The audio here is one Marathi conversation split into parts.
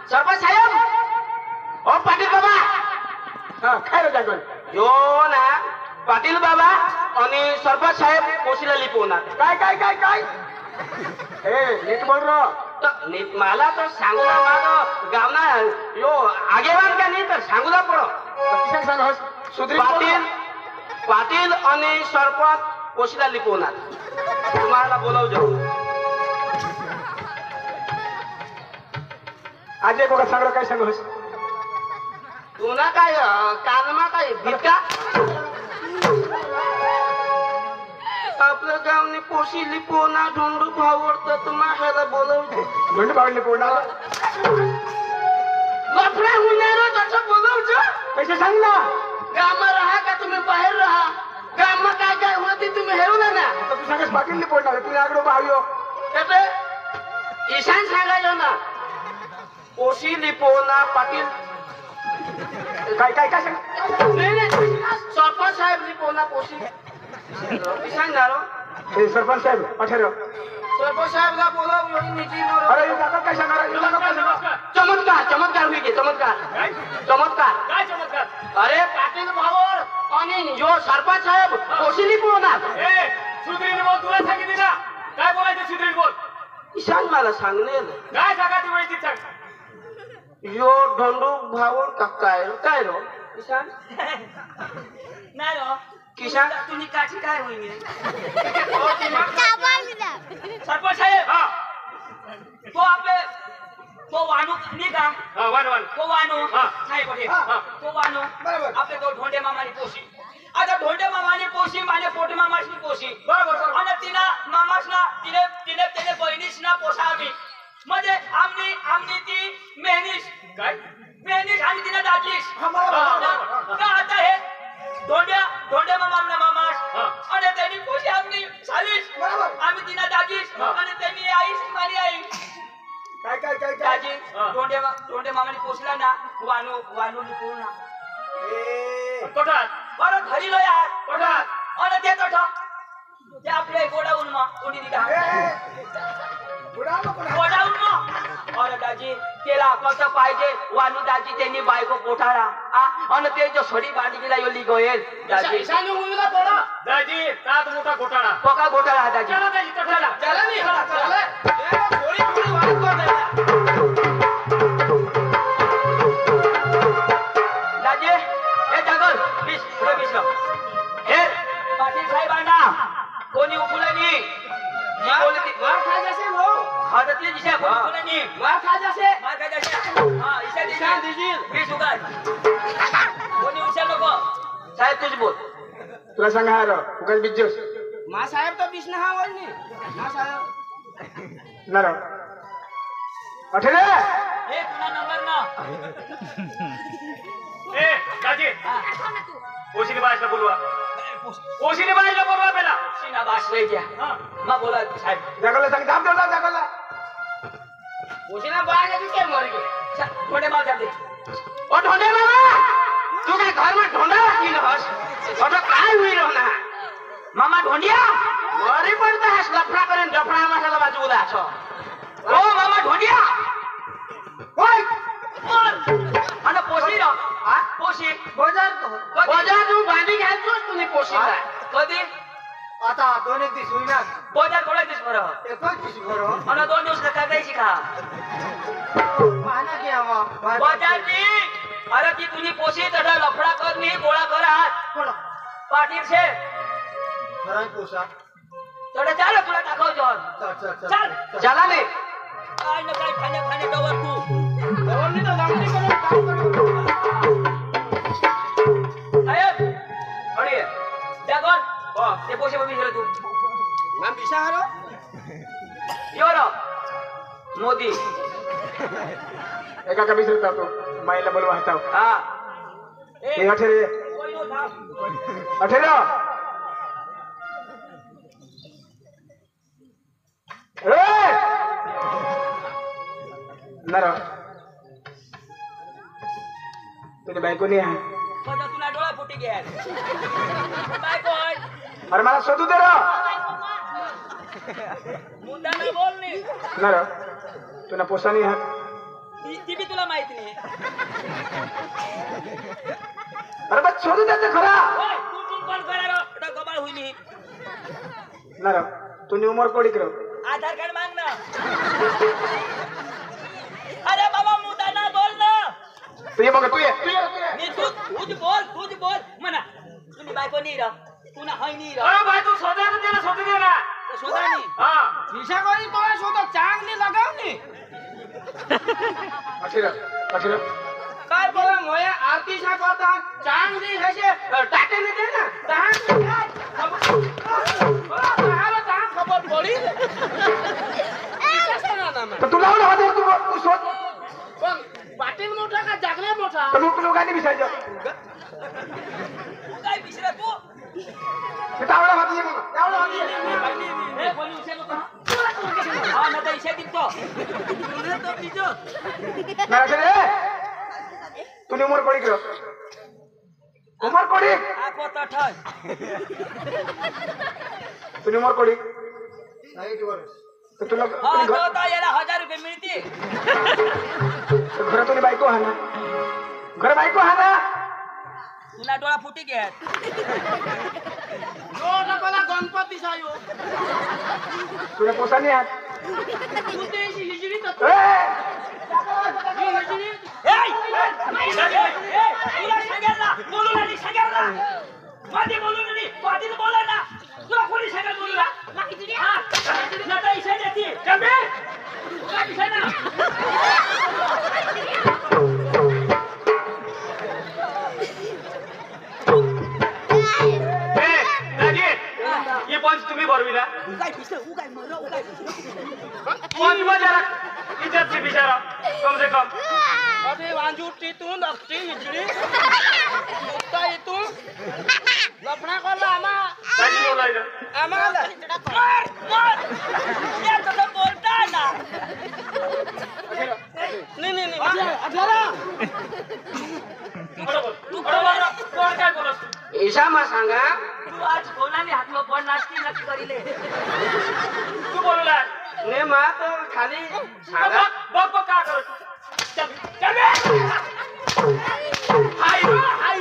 सरपंच साहेब ओ पाटील बाबा हा काय रे जागल यो ना पाटील बाबा आणि सरपंच साहेब कोशीला लिपवणार काय काय काय काय ए नीट बोल रो नीट मला तर सांगूला माझं गावना यो आगेवान का नाही तर सांगूला पडो किसान सांग हस सुधरी पाटील पाटील आणि सरपंच कोशीला लिपवणार तुम्हाला बोलावજો आज एक वखत सांगलं काय सांग हस तुला काय कानमा काय भिका आपल्या गावने कोशी लिपवना ढोंडू भावडतं तुम्हाला बोलावજો दोंड बावडले पोडा लफडा होणार तसं बोलावજો कैसे सांग ना गामा राहा का तुम्ही बाहेर राहा गामा काय काय होती तुम्ही हेवला ना आता तू सांगस पाटील पोडणार तू आगडो भावियो त्याचे ईशान सांगायला ना कोशी लिपवना पाटील काय काय काय सांग नाही नाही सरपंच साहेब लिपवना कोशी ईशान झालो ए सरपंच साहेब पाठेरो सरपंच साहेबला बोलाव नीती अरे हे जागा काय सांगणार हे जागा काय सांगणार चमत्कार चमत्कार होई गे चमत्कार चमत्कार काय चमत्कार अरे पाटील भावड आणि जो सरपंच साहेब कोशी लिपवणार ए सुधरीने बोल तुला सांगितली ना काय बोलायचं सुधरीने बोल ईशान मला सांगणे काय सांगा ती वेळची सांग यो ढोंडू भावड का काय रो ईशान नाही रो किशान तुम्ही काठी काय होईल सरपंच साहेब तो आपले तो वाणू नाही का तो वाणू साहेब तो वाणू आपले तो ढोंडे मामानी पोशी आता ढोंडे मामानी पोशी माझ्या पोटे मामाशी पोशी बरोबर आणि तिना मामासना तिने तिने तिने बहिणीसना पोसा आम्ही म्हणजे आमनी ती मेहनीस काय मेहनीस आणि तिने दाजीस आता हे ढोंडे मामास आणि त्यांनी पोशी आमनी सालीस आम्ही तिना दाजीस आणि त्यांनी आईस मारी आई काय काय काय काय दाजी ढोंडे मामाने पोसला ना वानू लिपून ना कोठात बरं घरी लो यार कोठात आणि ते कोठा ते आपले गोडाऊन मा कोणी दिला गोडाऊन मा अरे दाजी त्याला कसं पाहिजे वानू दाजी त्यांनी बायको पोटाळा आणि ते जो सोडी बांधी गेला यो लिगोयल दाजी ईशान मुलगा थोडा दाजी सात मोठा घोटाळा पका घोटाळा दाजी चला दाजी चला चला नाही चला थोडी थोडी वाट कर दाजी हे जागल प्लीज पुढे बिसलो हे पाटील साहेबांना कोणी उठवलं जी बोलती मार खा जसे हो हातातली दिशा कोणी उठवलं नाही मार खा जसे हा ईशा दिशील बीस उगाच कोणी उचल नको साहेब तुझ बोल तुला सांग हा रो उगाच बिज्जोस मा साहेब तो बीस ना हावल नाही मा साहेब ना रो पाठेरे हे तुला नंबर ना ए दाजी कोशीने बायला बोलवा कोशीने बायला बोलवा पहिला सीना बास लई गया मा बोला साहेब जागला सांग दाब देला जागला उशीना बाहेर तू काय मर गे थोडे माल दे ओ ढोंडे मामा तू काय घर में ढोंडा की न हस और काय हुई रो ना मामा ढोंडिया मरी पड़ता है लफड़ा करे डफड़ा मसाला बाजू उदा छो ओ मामा ढोंडिया ओय अन पोसी रो पोसी बाजार तू बांधी घाल तू पोसी कधी आता 2 दिवस होईना बाजार थोडा दिस बरं एकच दिवस करो आणि 2 दिवस का काय शिका पाना की हवा बाजारची अरे ती तुझी पोशी तडा लफडा करनी गोळा करा कोण पाटील से खराय पोसा तडा चाल तुला दाखव जॉन चल चला ने काय न काय खाणे कवर तू कवर नाही तर लांबी करून काम करू साहेब अरे जागोन ते पोशी बघी तू नाम बिशा हरो योरो मोदी एका कमी सरता तो माईला बोलवा हटाव हा हे अठेरे कोई नो नाम अठेरे ए नरो तुझे बायको नहीं है माझा तुला डोळा फुटी गेला काय कोण अरे मला शोधू दे रो मुंडा नाही बोलनी नरो तुला पोसा नहीं है ती बी तुला माहित नाही अरे बस शोधू त्याचं खरा ओय, तू पण करा रो गबाळ होईनी ना रे तू उमर कोडी कर आधार कार्ड मांग ना अरे बाबा मुद्दा ना बोल ना तू ये बघ तू ये मी तूच बोल म्हणा तुम्ही बायको नाही रा तू ना हाय नाही रा अरे भाई तू शोधा ना त्याला शोधू दे ना शोधा नाही हा दिशा कोणी तोला शोधो चांगली लगावनी अखिर काय बोला मोया आरती सा करता चांगली हसे टाटे ने दे ना तहान खबर पडी तर तू लावला होता तू शोध पण पाटील मोठा का जागले मोठा तर लोकांनी विचारलं काय बिसरा तू ते तावडा होती हे कोणी उचललो का हा ना तर इशे दिसतो तुला तो तिजो ना रे तू उमर कोडी कर उमर कोडी आ कोता ठय तू उमर कोडी तर तुला हा तो तर याला 1000 रुपये मिळते घरातून बायको हा ना घर बायको हा ना तुला डोळा फुटी घ्या जो नकोला गणपती सायो तुला पोसानी हात तू ते हिजरी तर हिजरी तुला सगळ्यांना बोलू नाही सगळ्यांना मध्ये बोलू नाही पाटील बोला ना तुला कोणी सगळं बोलू ना नका इशे देते जमे तुला इशे ना ये पंच तुम्ही भरविला उगाय पिसं उगाय मरो उगाय पंच बजारा इज्जत से बिचारा कम से कम अरे वांजूटी तू नक्की हिजडी मुक्ता इतू लपना करला दाजी बोलायला आम्हाला मार या तो बोलता ना नाही अठारा तू कोण काय बोलत ईशा मा सांगा तू आज कोणाने हातमा पण नाचती नक्की करीले तू बोलला ने मा तो खाली सांगा बघ बघ काय करत चल चल हाय हाय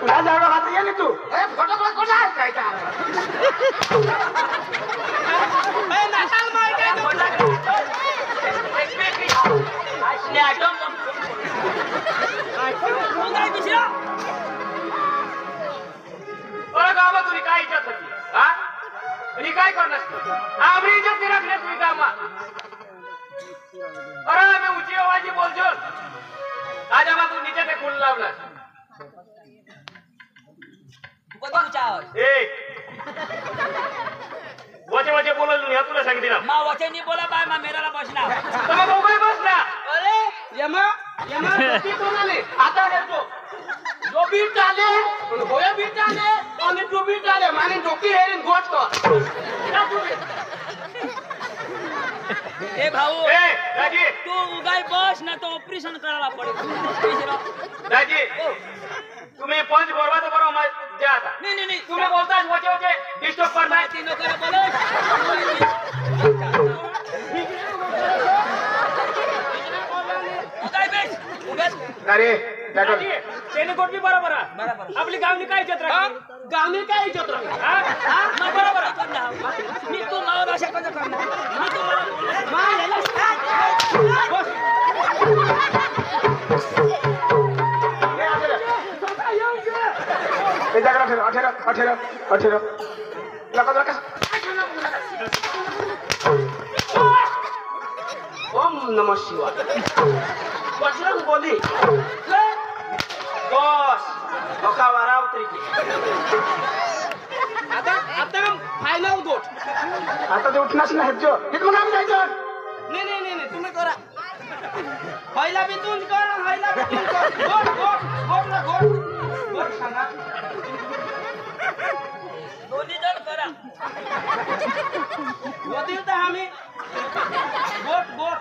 तुला जागा हात ये तू फोटो कोण आहे काय का नाचाल मार काय असले आटम उगाय बिसरा अरे गावा तुझी काय इज्जत होती हा आणि काय करणार आम्ही इज्जत नाही राखले तुझी कामा अरे आम्ही उची आवाजी बोलतो आज आम्हा तू नीचे ते फुल लावला तू कधी विचार ए वचे वचे बोलल नाही तुला सांगितलं ना मा वचनी बोला बाय मा मेराला बसना तुम्ही दोघे बसला अरे यमा ती कोणाले आता येतो जो बीट आले होया बीट आले आणि तू बीट आले माने डोकी हेरीन गोट तो ए भाऊ ए दाजी तू उगाय बस ना तो ऑपरेशन करायला पडेल दाजी तुम्ही पंच बरोबर तर बरोबर मग द्या आता नाही तुम्ही बोलता वचे वचे डिस्टर्ब करताय ती लोकांना बोलव उगाय बेस उगाच अरे दाजी त्याने गोट बी बरोबर आहे आपली गावनी काय इज्जत राखली गावनी काय इज्जत राखली हा मग बरोबर आहे करणार मी तू मावर अशा कसं करणार मी तू मा याला बस ते जागा अठरा लका ओम नमः शिवाय बजरंग बोली बस बखावा रावतरी आता फायनल गोट आता ते उठणारच नाही जो हे मग आम्ही जायचं नाही तुम्ही करा पहिला बितून कर पहिला बितून कर गोट सांगा दोन्ही जण करा होतील तर आम्ही गोट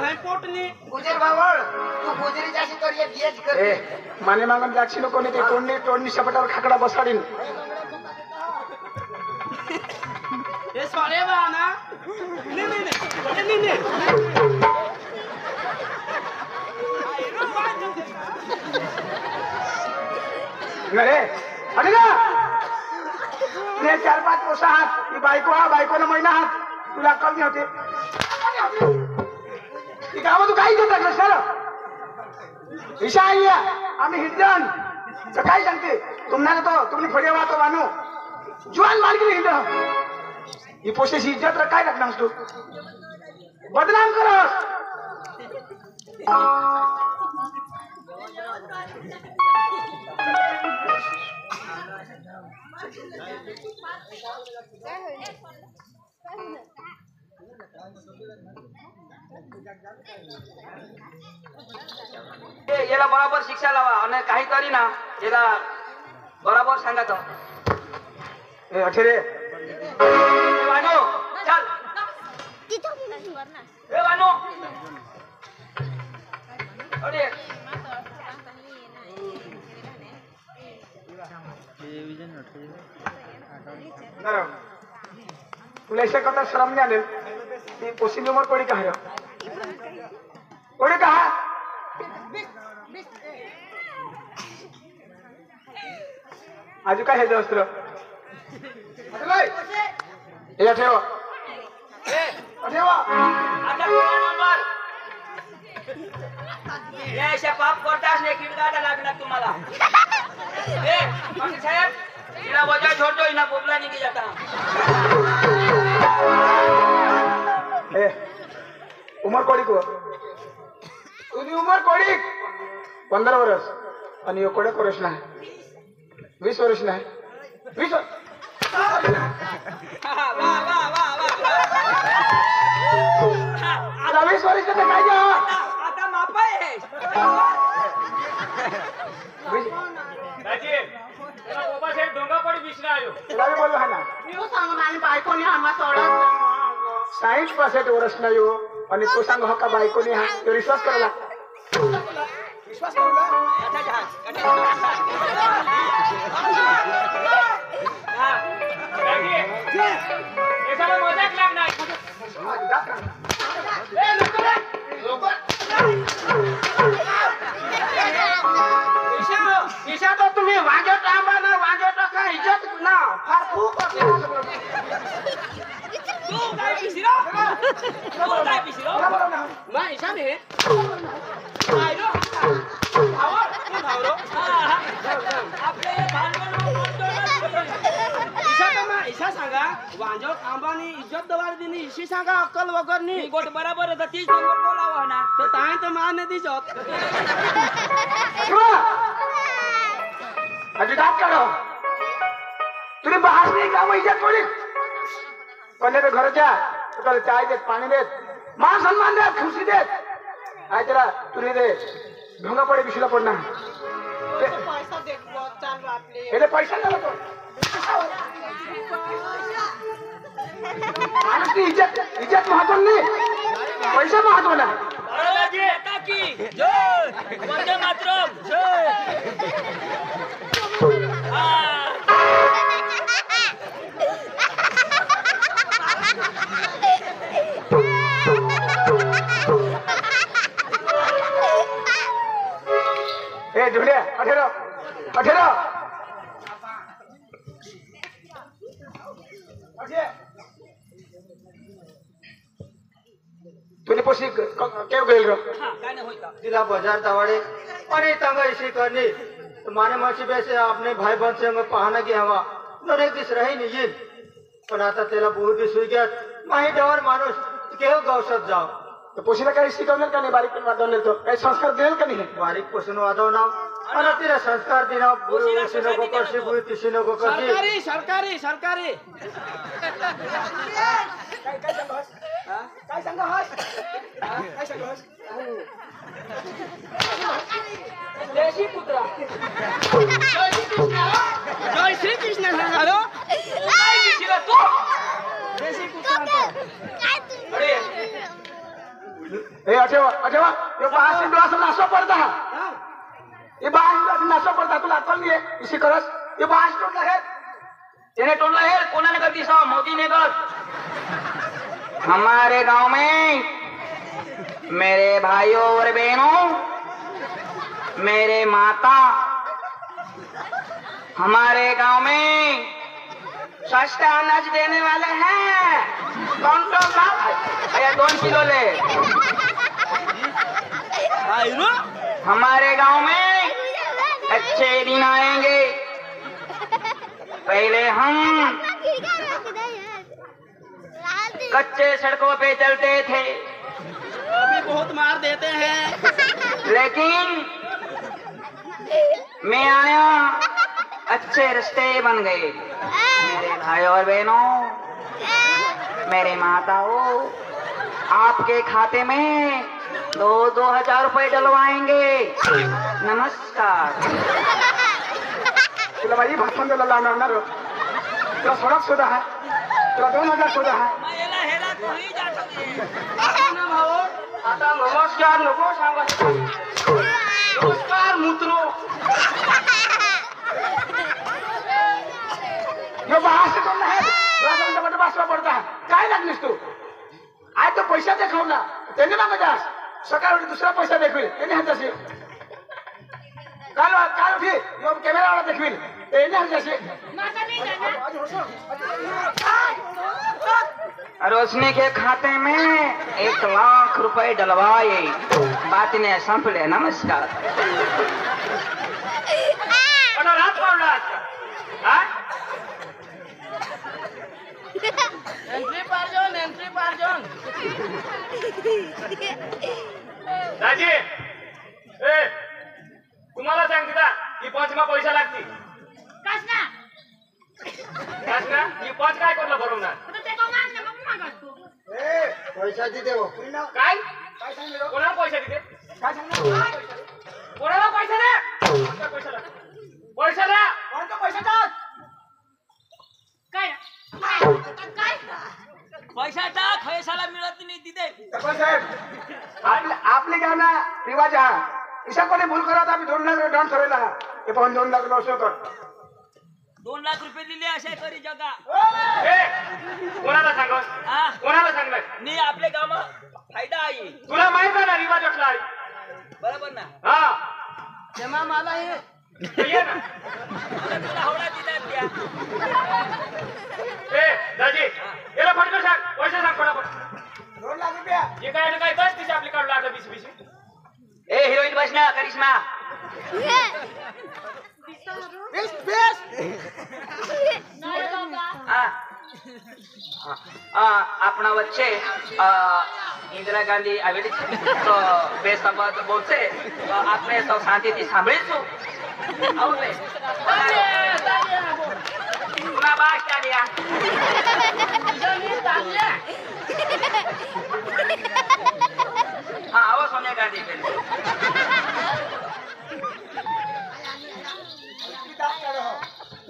आहे पोटनी गुजर बावळ तू गुजरी जाशी कर ये गेज कर ए माने मागून जाक्षी नको नाही ते तोंडणी शपटावर खाकडा बसाडीन हे सोळे बा ना नाही अरे अरे ना तुला 4-5 वर्ष आहात ही बायकोनं महिना आहात तुला अक्कल नाही होते ती गावात तू काही देत लागलं सर ईशा आई आम्ही हिंदन काय सांगते तुम्हाला तो तुम्ही फडे वाहतो मानू जुवान मार गेली हिंद ही पोशेची इज्जत काय लागणार तू बदनाम करस याला बरोबर शिक्षा लावा आणि काहीतरी ना याला बरोबर सांगा तो ए अठेरे वानो चल ए वानो अरे तुला ऐसा करता श्रम नहीं आले ती पोसी उमर कोड़ी कहा कोड़ी कहा आजू काय हे वस्त्र हे ठेव ठेवा आता तुझा नंबर हे अशा पाप करताच नाही किडगाटा लागणार तुम्हाला ए पाटील साहेब तिला वजा छोड़ो इना बोबला निकल जाता ए उमर कोड़ी को तुझी उमर कोड़ी 15 वर्ष आणि यो कोडे वर्ष ना 20 वर्ष ना 20 वाह वाह वाह वाह आता 20 वर्ष ते काय जा आता मापा आहे राजे त्याला बाबा साहेब डोंगा पडी बिसरा आयो तुला बोललो हा ना मी सांगू माझी बायकोनी आम्हा सोडा 60% वर्ष ना यो आणि तो सांग हो का बायकोनी हा तो विश्वास करायला विश्वास राजे हे सगळं मजाक लागणार ईशा तो तुम्ही वांगे टांबा ना वांगे टाका इज्जत ना फार खूप तू काय पिसिरो तू काय पिसिरो मा ईशा ने आयलो भावरो आपले भांडवल ईशा सांगा वांजो टांबानी इज्जत दवार दिनी इशी सांगा अक्कल वगैरे मी नी गोट बराबर होता 30 नंबर बोलावा ना तर ताय तर मान दी जॉब अजी दात काढो तुम्ही बाहेर नाही का इज्जत थोडी कोणी तर घरच्या तुला चाय देत पाणी देत मान सन्मान देत खुशी देत आय त्याला तुरी दे ढोंगा पडे बिशीला पडणार पैसा देख चालू आपले हे पैसा झाला तो माणूस की इज्जत महत्व नाही पैसा महत्व ना राजे काकी जय वंदे मातरम जय ए ढुल्या अठेरो तुने पोशी केव गेल रो काय नाही होईता जिला बाजार दवाड़े अरे तंग ऐसी करनी तो माने मासी वैसे आपने भाई बहन से हमें पहाना की हवा नरेक दिस रही नहीं ये पण आता त्याला बहुत दिस हुई गया माही डवर माणूस केव गौशात जाओ तो पोशीला काही शिकवलं का नाही बारीक पण वाढवलं तो काही संस्कार देईल का नाही बारीक पोषण वादव नाव आणि तिला संस्कार दिना बुरी उसी नको करशी बुरी तिशी नको करशी सरकारी काय सांगा हस काय सांगा हस देशी पुत्रा जय श्री कृष्ण सांगा रो काय पिसिरो तू देशी कुत्रा अरे हे अठेवा ये बाहर से ग्लास नासो पड़ता है ये बाहर नासो पड़ता तुला अक्कल नहीं है इसी करस ये बाहर टोटला है तेने टोला है कोना ने कर दी सो मोदी ने कर हमारे गांव में मेरे भाइयों और बहनों मेरे माता हमारे गांव में सस्ता अनाज देने वाले हैं कौन ये 2 किलो ले हमारे गांव में अच्छे दिन आएंगे पहले हम कच्चे सड़कों पे चलते थे अभी बहुत मार देते हैं लेकिन मैं आया अच्छे रास्ते बन गए मेरे भाई और बहनों मेरे माताओं आपके खाते में 2,000 रुपए डलवाएंगे नमस्कार तुला भाई भाषण दिला लावणार तुला सडक सुद्धा आहे तुला 2,000 सुद्धा आहे हेला हेला तोही जातो आता नमस्कार नको सांगा नमस्कार मूत्रो ये बाहर से कौन है ग्लास बट बसवा पड़ता है काय लागलीस तू आज तो पैसा देखव ना त्याने ना मजास सकाळ उठी दुसरा पैसा देखवील त्याने हाताशी काल उठी यो कॅमेरा वाला देखवील त्याने हाताशी रोशनी के खाते में 1 लाख रुपए डलवाए बात ने संपले नमस्कार रात पावला एंट्री पार्जन दाजी ए तुम्हाला सांगते का ही पंचमा पैसा लागते कास ना ही पंच काय करला भरवणार पैसा दे हो काय काय सांगितलं कोणाला पैसा देते काय सांगितलं कोणाला पैसा दे कोणता पैसा लागतो पैसा द्या कोणता पैसा टाक पैसा टाक पैशाला मिळत नाही तिथे सरपंच साहेब आपले काय ना रिवाज हा इशा कोणी भूल करत आम्ही 2 लाख डॉन ठरवला हे पण 2 लाख लॉस कर 2 लाख रुपये दिले अशा करी जगा ए कोणाला सांगस हा कोणाला सांगलाय नी आपल्या गावात फायदा आहे तुला माहित आहे ना रिवाज असला आहे बरोबर ना हा तेव्हा मला हे ये ना तुला हवडा दिला त्या ए दाजी याला फटकन सांग पैसे सांग फटाफट 2 लाख रुपया हे काय ना काय बस तिचे आपली काढला आता 20 ए हिरोईन बस ना करिश्मा अपना बच्चे इंदिरा गांधी आवेली तो बेसंबत बोलते तो आपने तो शांति थी सांभळी छु आवले पुन्हा बाग क्या दिया हाँ आओ सोनिया गांधी के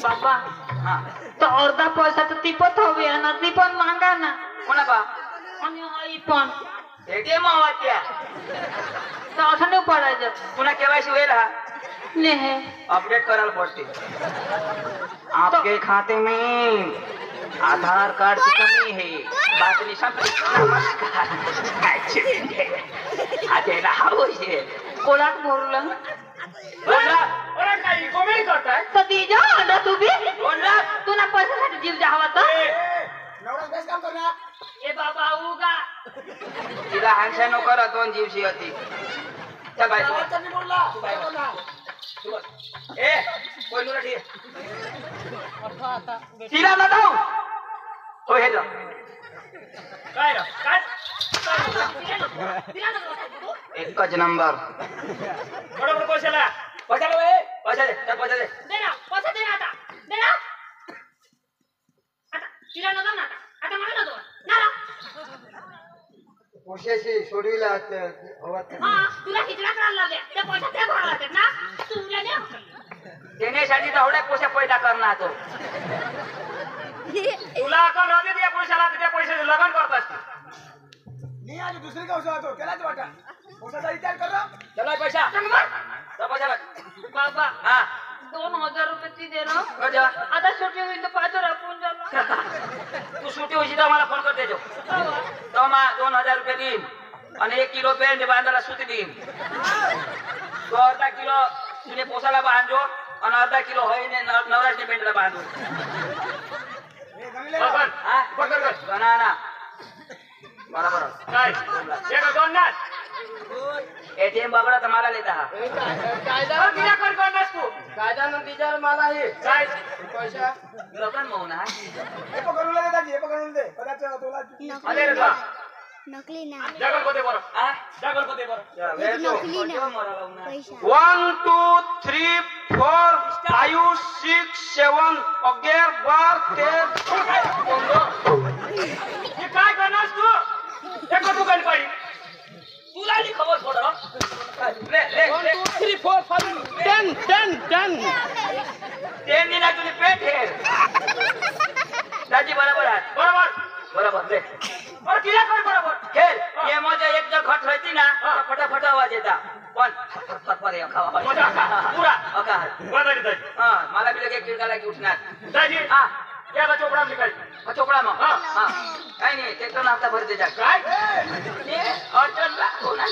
बाबा हाँ तो अर्धा पैसा तो तिपत हवे ना ती पण मागा ना कोणा बा आणि आई पण एटीएम आवाज तो असं नाही पडायचं पुन्हा केवायसी होईल हा नाही अपडेट करायला पड़ती आपके खाते में आधार कार्ड की कमी है बात नहीं संपली नमस्कार आजेला हाऊस है कोणाक बोललं बोला अरे काय कॉमेडी करताय तर ती जा अंडा तू बी बोला तुला पैशासाठी जीव जावा तर नवरा बेस काम करना ए बाबा उगा तिला हंसा नो करा 2 जीवशी होती चल बाय आवाज नाही बोलला ए कोई नुरा ठीक तिला ना दाऊ हो हे जा काय रे काय एकच नंबर बरोबर पैशाला पैसा लो ए पैसा दे चल पैसा दे दे ना पैसा दे ना आता दे ना आता तिला नका ना आता मला नको ना पैशाशी सोडविला हवा हा तुला कितीला करायला लागले त्या पैसा त्या भरायला लागतात ना तुला दे देण्यासाठी तर एवढ्या पैसा पैदा करणार तो तुला अकल होते त्या पैशाला त्या पैशाचे लग्न करतात मी मी आज दुसरी का होतो त्यालाच वाटा पोटाचा विचार कर ना. चला पैसा पैसा बाबा हा 2000 रुपये ती दे ना कजा आता सुट्टी होईल तर 5 राखून झाला तू सुट्टी होशी तर मला फोन कर देजो तो मा 2000 रुपये देईन आणि 1 किलो पेंट बांधायला सुती देईन तो अर्धा किलो तुझे पोसाला बांधजो आणि अर्धा किलो होईने नवराजने पेंटला बांधू हे गणले बरोबर. हा बरोबर. बना ना बरोबर काय एक दोन ना एटीएम बगड़ा तो मारा लेता है और बिना कर करनास तू कायदा न बिचार मला हे काय पैसा लोकन मौन है हे पकडून दे दाजी हे पकडून दे कदाच तुला अरे रे बा नकली ना जागल कोते बरो हाँ जागल कोते बरो नकली ना मोरा लाऊना पैसा 1 2 3 4 5 6 7 11 12 हे काय करनास तू एक तू गण पडी तुला नहीं खबर छोड़ ले ले 1 2 3 4 5 10 10 10 तीन दिन तुझे पेट है दादी बराबर है बरोबर बराबर ले और किया कर बरोबर खेल ये मजा एक जगह घट रहती ना तो फटाफट आवाज येता पण फट पर खावा मजा पूरा ओका बदल दे हां मला भी लगे किरकाला की उठणार दाजी हां या का चोपडा लिखाई चोपड़ा में हाँ। हां काही नाही ते तो नाश्ता भर दे जा काय ये ऑटोला कोणा